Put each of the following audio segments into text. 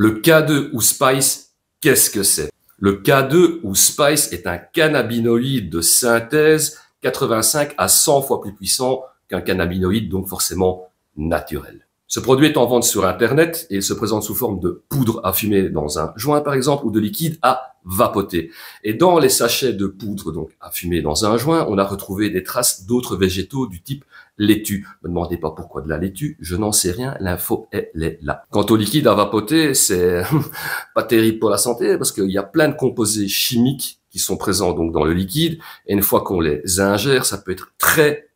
Le K2 ou Spice, qu'est-ce que c'est? Le K2 ou Spice est un cannabinoïde de synthèse 85 à 100 fois plus puissant qu'un cannabinoïde, donc forcément naturel. Ce produit est en vente sur Internet et il se présente sous forme de poudre à fumer dans un joint par exemple ou de liquide à vapoter. Et dans les sachets de poudre donc à fumer dans un joint, on a retrouvé des traces d'autres végétaux du type laitue. Ne me demandez pas pourquoi de la laitue, je n'en sais rien, l'info elle est là. Quant au liquide à vapoter, c'est pas terrible pour la santé parce qu'il y a plein de composés chimiques qui sont présents donc dans le liquide et une fois qu'on les ingère, ça peut être très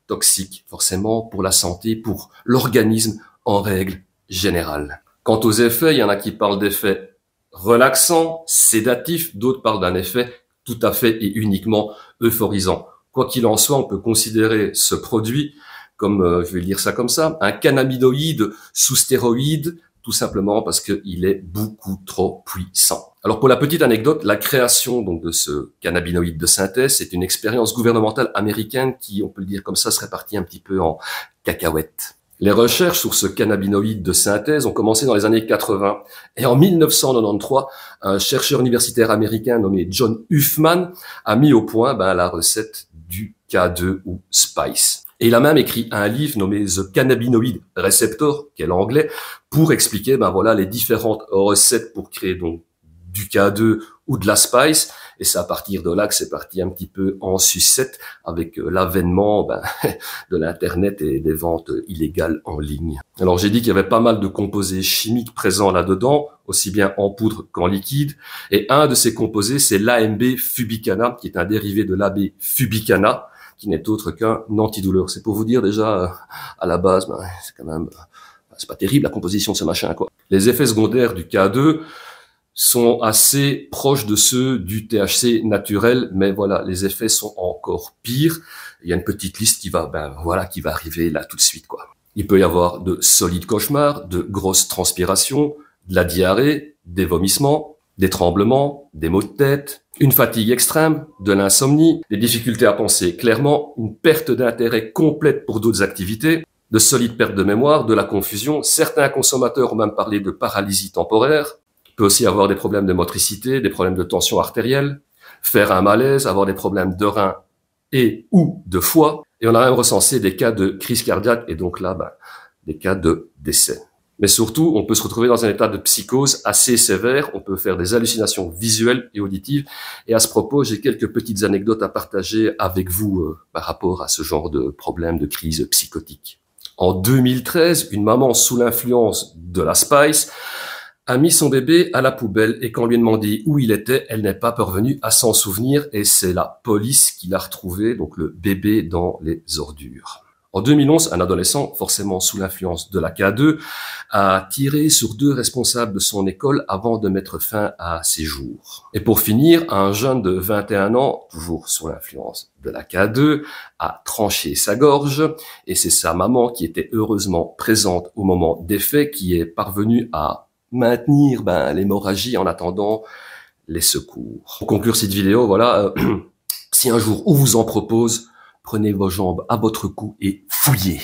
toxique, forcément, pour la santé, pour l'organisme en règle générale. Quant aux effets, il y en a qui parlent d'effets relaxants, sédatifs, d'autres parlent d'un effet tout à fait et uniquement euphorisant. Quoi qu'il en soit, on peut considérer ce produit comme, je vais lire ça comme ça, un cannabinoïde sous stéroïde, tout simplement parce qu'il est beaucoup trop puissant. Alors pour la petite anecdote, la création donc de ce cannabinoïde de synthèse, c'est une expérience gouvernementale américaine qui, on peut le dire comme ça, se répartit un petit peu en cacahuètes. Les recherches sur ce cannabinoïde de synthèse ont commencé dans les années 80. Et en 1993, un chercheur universitaire américain nommé John Huffman a mis au point la recette du K2 ou Spice. Et il a même écrit un livre nommé The Cannabinoid Receptor, qui est l'anglais, pour expliquer les différentes recettes pour créer donc du K2 ou de la Spice. Et c'est à partir de là que c'est parti un petit peu en sucette avec l'avènement de l'internet et des ventes illégales en ligne. Alors j'ai dit qu'il y avait pas mal de composés chimiques présents là-dedans, aussi bien en poudre qu'en liquide. Et un de ces composés, c'est l'AMB-fubicana, qui est un dérivé de l'AB-fubicana, qui n'est autre qu'un antidouleur. C'est pour vous dire déjà, à la base, c'est quand même, c'est pas terrible la composition de ce machin, quoi. Les effets secondaires du K2 sont assez proches de ceux du THC naturel, mais voilà, les effets sont encore pires. Il y a une petite liste qui va, qui va arriver là tout de suite, quoi. Il peut y avoir de solides cauchemars, de grosses transpirations, de la diarrhée, des vomissements, des tremblements, des maux de tête, une fatigue extrême, de l'insomnie, des difficultés à penser clairement, une perte d'intérêt complète pour d'autres activités, de solides pertes de mémoire, de la confusion. Certains consommateurs ont même parlé de paralysie temporaire. Il peut aussi avoir des problèmes de motricité, des problèmes de tension artérielle, faire un malaise, avoir des problèmes de rein et ou de foie. Et on a même recensé des cas de crise cardiaque et donc là, des cas de décès. Mais surtout, on peut se retrouver dans un état de psychose assez sévère, on peut faire des hallucinations visuelles et auditives. Et à ce propos, j'ai quelques petites anecdotes à partager avec vous par rapport à ce genre de problème de crise psychotique. En 2013, une maman sous l'influence de la Spice a mis son bébé à la poubelle et quand on lui a demandé où il était, elle n'est pas parvenue à s'en souvenir et c'est la police qui l'a retrouvé, donc le bébé dans les ordures. En 2011, un adolescent, forcément sous l'influence de la K2, a tiré sur 2 responsables de son école avant de mettre fin à ses jours. Et pour finir, un jeune de 21 ans, toujours sous l'influence de la K2, a tranché sa gorge et c'est sa maman qui était heureusement présente au moment des faits qui est parvenue à maintenir l'hémorragie en attendant les secours. Pour conclure cette vidéo, si un jour on vous en propose, prenez vos jambes à votre cou et fouillez.